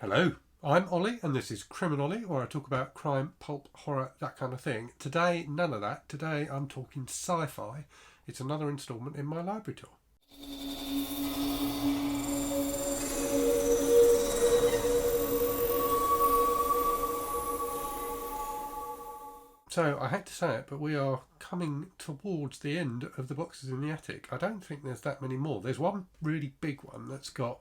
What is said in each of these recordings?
Hello, I'm Ollie, and this is Criminolly, where I talk about crime, pulp, horror, that kind of thing. Today, none of that. Today, I'm talking sci-fi. It's another instalment in my library tour. So, I hate to say it, but we are coming towards the end of the boxes in the attic. I don't think there's that many more. There's one really big one that's got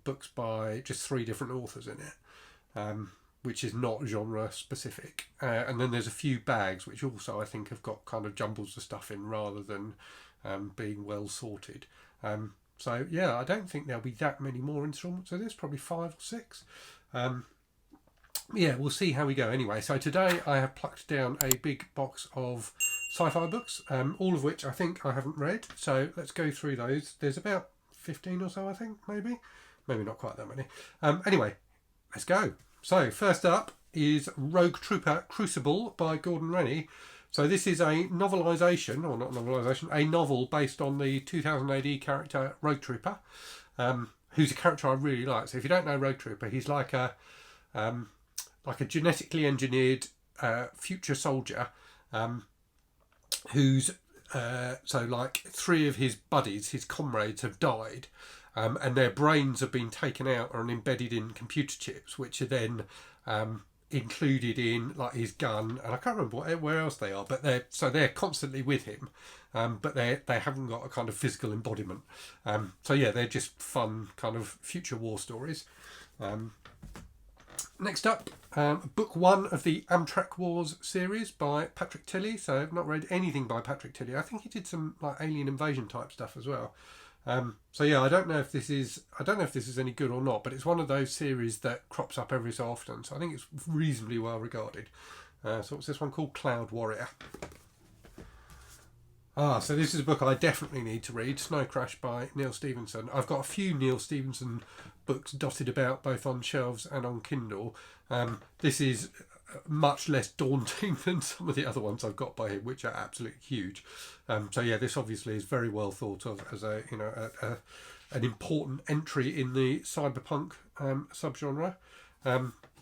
books by just 3 different authors in it, which is not genre specific. And then there's a few bags which also I think have got kind of jumbles of stuff in rather than being well sorted. So yeah, I don't think there'll be that many more instalments. So there's probably 5 or 6. Yeah, we'll see how we go anyway. So today I have plucked down a big box of sci-fi books, all of which I think I haven't read. So let's go through those. There's about 15 or so, I think, maybe not quite that many. Anyway, let's go. So first up is Rogue Trooper Crucible by Gordon Rennie. So this is a novelisation, or not novelisation, a novel based on the 2000 AD character Rogue Trooper, who's a character I really like. So if you don't know Rogue Trooper, he's like a genetically engineered future soldier who's so like 3 of his buddies, his comrades, have died, and their brains have been taken out and embedded in computer chips, which are then included in like his gun, and I can't remember where else they are, but they're constantly with him, but they haven't got a kind of physical embodiment. So yeah, they're just fun kind of future war stories. Next up, book 1 of the Amtrak Wars series by Patrick Tilley. So I've not read anything by Patrick Tilley. I think he did some like alien invasion type stuff as well. So yeah, I don't know if this is any good or not, but it's one of those series that crops up every so often. So I think it's reasonably well regarded. So what's this one called? Cloud Warrior. So this is a book I definitely need to read, Snow Crash by Neal Stephenson. I've got a few Neal Stephenson books dotted about both on shelves and on Kindle. This is much less daunting than some of the other ones I've got by him, which are absolutely huge. So yeah, this obviously is very well thought of as an important entry in the cyberpunk subgenre.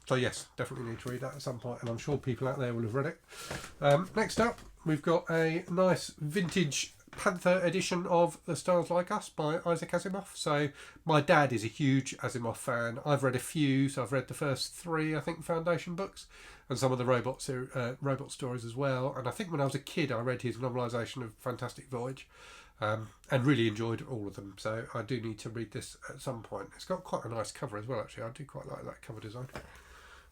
So yes, definitely need to read that at some point, and I'm sure people out there will have read it. Next up, we've got a nice vintage Panther edition of The Stars Like Us by Isaac Asimov. So my dad is a huge Asimov fan. I've read a few, so I've read the first 3, I think, Foundation books, and some of the robot stories as well. And I think when I was a kid, I read his novelisation of Fantastic Voyage, and really enjoyed all of them. So I do need to read this at some point. It's got quite a nice cover as well, actually. I do quite like that cover design.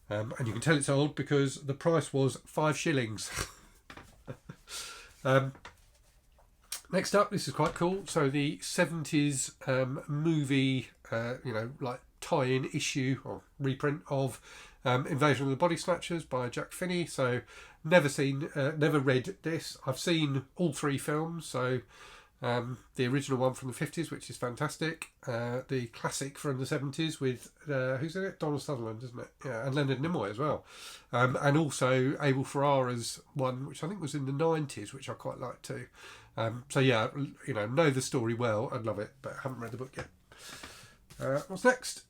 And you can tell it's old because the price was 5 shillings. Next up, this is quite cool. So the 70s movie, like tie-in issue or reprint of Invasion of the Body Snatchers by Jack Finney. So never read this. I've seen all 3 films. So the original one from the 50s, which is fantastic. The classic from the 70s with, who's in it? Donald Sutherland, isn't it? Yeah, and Leonard Nimoy as well. And also Abel Ferrara's one, which I think was in the 90s, which I quite like too. So yeah, know the story well and love it, but haven't read the book yet. What's next?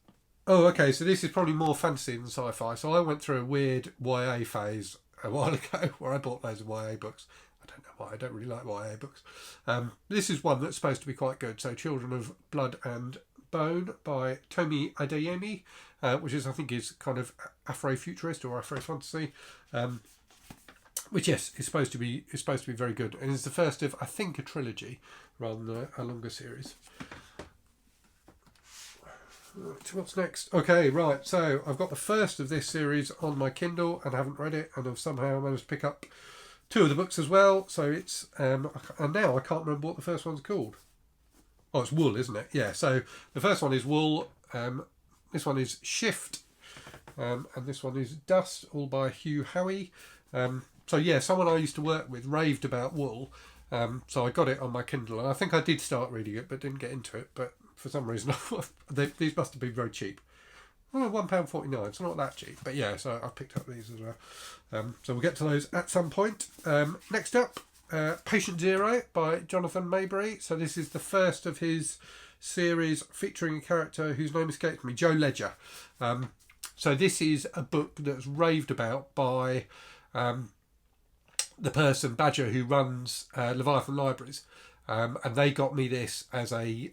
Oh, okay, so this is probably more fantasy than sci-fi. So I went through a weird YA phase a while ago where I bought loads of YA books. I don't know why, I don't really like YA books. This is one that's supposed to be quite good. So Children of Blood and Bone by Tomi Adeyemi, which I think is kind of Afro-futurist or Afro-fantasy. Which yes, is supposed to be very good, and it's the first of, I think, a trilogy rather than a longer series. Right, what's next? Okay, right. So I've got the first of this series on my Kindle and haven't read it, and I've somehow managed to pick up 2 of the books as well. So it's and now I can't remember what the first one's called. Oh, it's Wool, isn't it? Yeah. So the first one is Wool. This one is Shift, and this one is Dust, all by Hugh Howey. So yeah, someone I used to work with raved about Wool, so I got it on my Kindle, and I think I did start reading it, but didn't get into it. But for some reason, these must have been very cheap. Well, £1.49, it's not that cheap. But yeah, so I picked up these as well. So we'll get to those at some point. Next up, Patient Zero by Jonathan Mayberry. So this is the first of his series featuring a character whose name escapes me, Joe Ledger. So this is a book that's raved about by the person, Badger, who runs Leviathan Libraries. And they got me this as a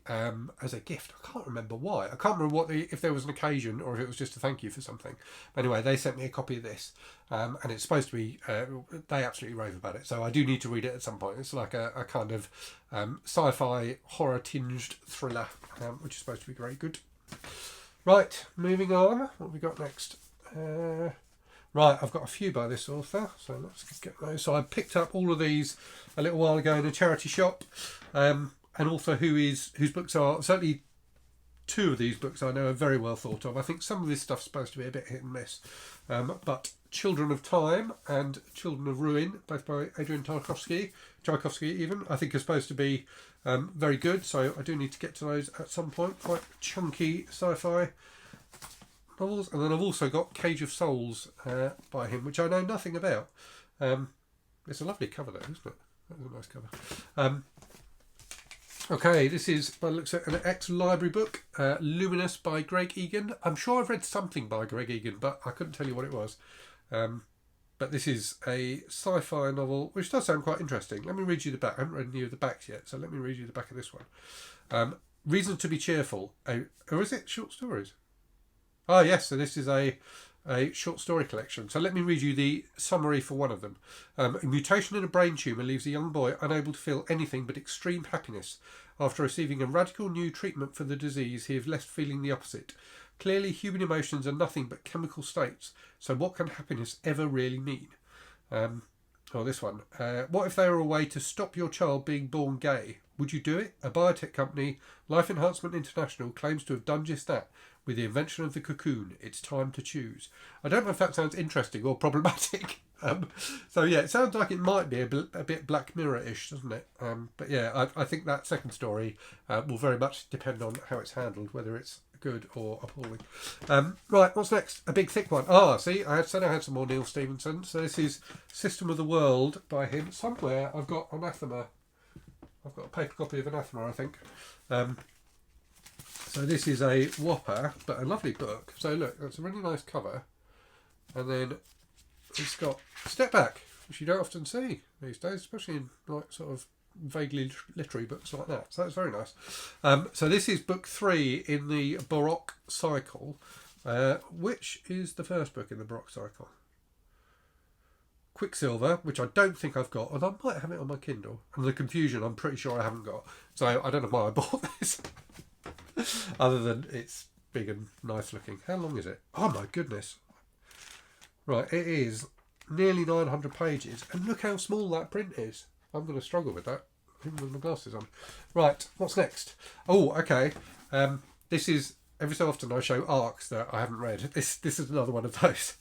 gift. I can't remember why. I can't remember if there was an occasion or if it was just a thank you for something. But anyway, they sent me a copy of this, and it's supposed to be. They absolutely rave about it, so I do need to read it at some point. It's like a kind of sci-fi horror tinged thriller, which is supposed to be very good. Right, moving on. What have we got next? Right, I've got a few by this author, so let's get those. So I picked up all of these a little while ago in a charity shop, an author whose books are, certainly two of these books I know are very well thought of. I think some of this stuff's supposed to be a bit hit and miss, but Children of Time and Children of Ruin, both by Adrian Tchaikovsky even, I think are supposed to be very good, so I do need to get to those at some point. Quite chunky sci-fi novels. And then I've also got Cage of Souls by him, which I know nothing about. It's a lovely cover though, isn't it? That was a nice cover. Okay, this is, by the looks at an ex-library book, Luminous by Greg Egan. I'm sure I've read something by Greg Egan, but I couldn't tell you what it was. But this is a sci-fi novel, which does sound quite interesting. Let me read you the back. I haven't read any of the backs yet, so let me read you the back of this one. Reason to be cheerful. Or is it short stories? Ah, yes, so this is a short story collection. So let me read you the summary for one of them. A mutation in a brain tumour leaves a young boy unable to feel anything but extreme happiness. After receiving a radical new treatment for the disease, he is left feeling the opposite. Clearly, human emotions are nothing but chemical states. So what can happiness ever really mean? This one. What if there were a way to stop your child being born gay? Would you do it? A biotech company, Life Enhancement International, claims to have done just that. With the invention of the cocoon, it's time to choose. I don't know if that sounds interesting or problematic. So yeah, it sounds like it might be a bit Black Mirror-ish, doesn't it? But yeah, I think that second story will very much depend on how it's handled, whether it's good or appalling. Right, what's next? A big thick one. See, I said I had some more Neal Stephenson. So this is System of the World by him. Somewhere I've got Anathema. I've got a paper copy of Anathema, I think. So this is a whopper, but a lovely book. So look, that's a really nice cover. And then it's got Step Back, which you don't often see these days, especially in like sort of vaguely literary books like that. So that's very nice. So this is book 3 in the Baroque cycle. Which is the first book in the Baroque cycle? Quicksilver, which I don't think I've got, although I might have it on my Kindle. And The Confusion, I'm pretty sure I haven't got. So I don't know why I bought this. Other than it's big and nice looking. How long is it? Oh my goodness. Right, it is nearly 900 pages. And look how small that print is. I'm going to struggle with that, even with my glasses on. Right, what's next? Oh, okay. This is, every so often I show arcs that I haven't read. This is another one of those.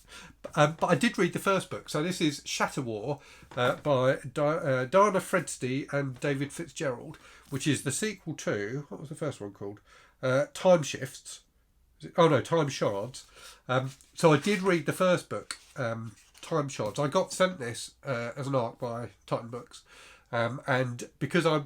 But I did read the first book. So this is Shatter by Dana Fredsti and David Fitzgerald, which is the sequel to, what was the first one called? Time Shifts. Time Shards. So I did read the first book, Time Shards. I got sent this as an arc by Titan Books. And because I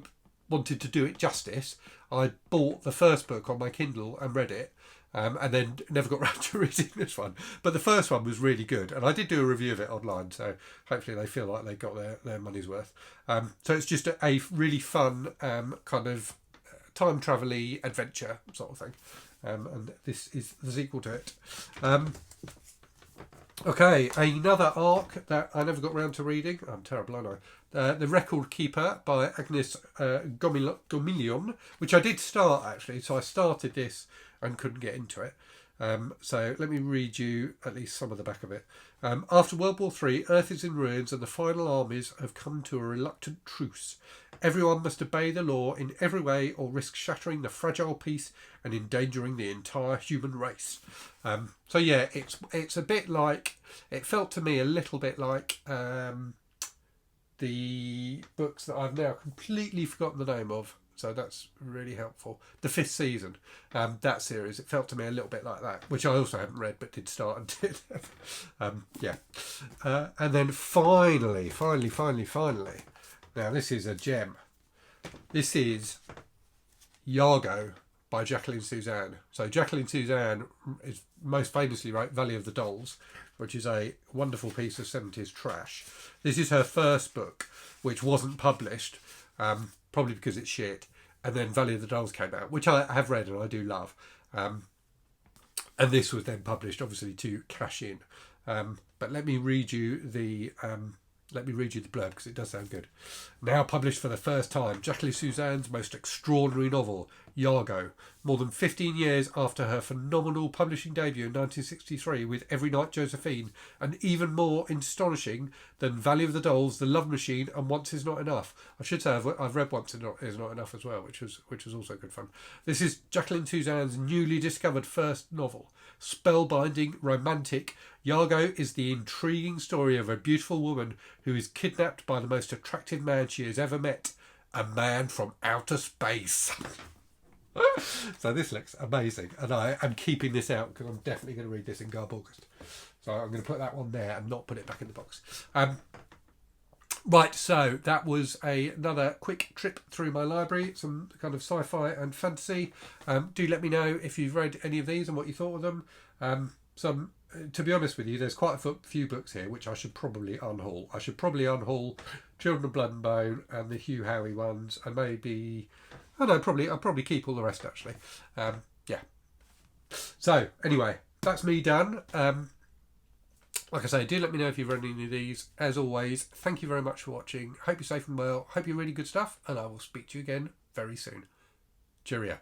wanted to do it justice, I bought the first book on my Kindle and read it. And then never got round to reading this one. But the first one was really good. And I did do a review of it online. So hopefully they feel like they got their money's worth. So it's just a really fun kind of time travel-y adventure sort of thing. And this is the sequel to it. Okay, another arc that I never got round to reading. I'm terrible, aren't I? The Record Keeper by Agnes Gomillion, which I did start actually. So I started this and couldn't get into it. So let me read you at least some of the back of it. After World War III, Earth is in ruins and the final armies have come to a reluctant truce. Everyone must obey the law in every way or risk shattering the fragile peace and endangering the entire human race. So yeah, it's a bit like, it felt to me a little bit like the books that I've now completely forgotten the name of. So that's really helpful. The 5th season, that series, it felt to me a little bit like that, which I also haven't read but did start and did. Yeah. And then finally, now this is a gem. This is Yargo by Jacqueline Suzanne. So Jacqueline Suzanne is most famously wrote Valley of the Dolls, which is a wonderful piece of 70s trash. This is her first book, which wasn't published, probably because it's shit. And then Valley of the Dolls came out, which I have read and I do love. And this was then published, obviously, to cash in. But let me read you the blurb because it does sound good. Now published for the first time, Jacqueline Suzanne's most extraordinary novel, Yargo, more than 15 years after her phenomenal publishing debut in 1963 with Every Night Josephine, and even more astonishing than Valley of the Dolls, The Love Machine, and Once Is Not Enough. I should say I've read Once Is Not Enough as well, which was also good fun. This is Jacqueline Suzanne's newly discovered first novel. Spellbinding, romantic, Yago is the intriguing story of a beautiful woman who is kidnapped by the most attractive man she has ever met, a man from outer space. So this looks amazing, and I am keeping this out because I'm definitely going to read this in Garb August. So I'm going to put that one there and not put it back in the box. Right, so that was another quick trip through my library, some kind of sci-fi and fantasy. Do let me know if you've read any of these and what you thought of them. To be honest with you, there's quite a few books here which I should probably unhaul. I should probably unhaul Children of Blood and Bone and the Hugh Howey ones, and maybe... I'll probably keep all the rest, actually. Yeah. So, anyway, that's me done. Like I say, do let me know if you've read any of these. As always, thank you very much for watching. Hope you're safe and well. Hope you're reading good stuff. And I will speak to you again very soon. Cheerio.